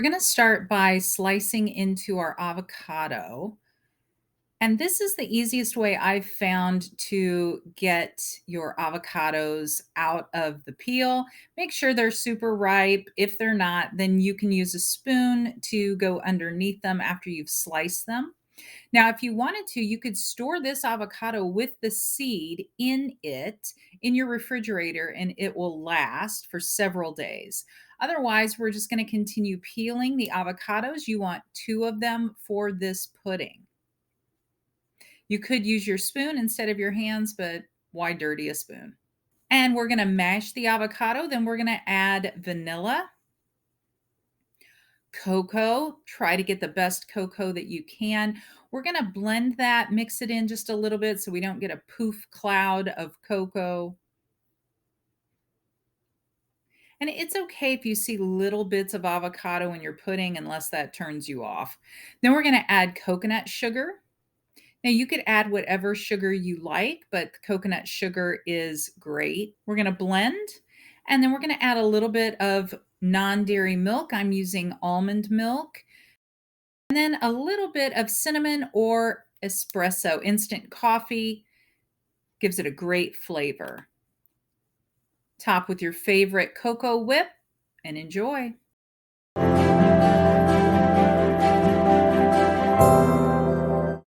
We're going to start by slicing into our avocado. And this is the easiest way I've found to get your avocados out of the peel. Make sure they're super ripe. If they're not, then you can use a spoon to go underneath them after you've sliced them. Now, if you wanted to, you could store this avocado with the seed in it in your refrigerator and it will last for several days. Otherwise, we're just going to continue peeling the avocados. You want two of them for this pudding. You could use your spoon instead of your hands, but why dirty a spoon? And we're going to mash the avocado. Then we're going to add vanilla, cocoa. Try to get the best cocoa that you can. We're going to blend that, mix it in just a little bit so we don't get a poof cloud of cocoa. And it's okay if you see little bits of avocado in your pudding unless that turns you off. Then we're going to add coconut sugar. Now, you could add whatever sugar you like, but coconut sugar is great. We're going to blend, and then we're going to add a little bit of non-dairy milk. I'm using almond milk. And then a little bit of cinnamon or espresso. Instant coffee gives it a great flavor. Top with your favorite cocoa whip and enjoy.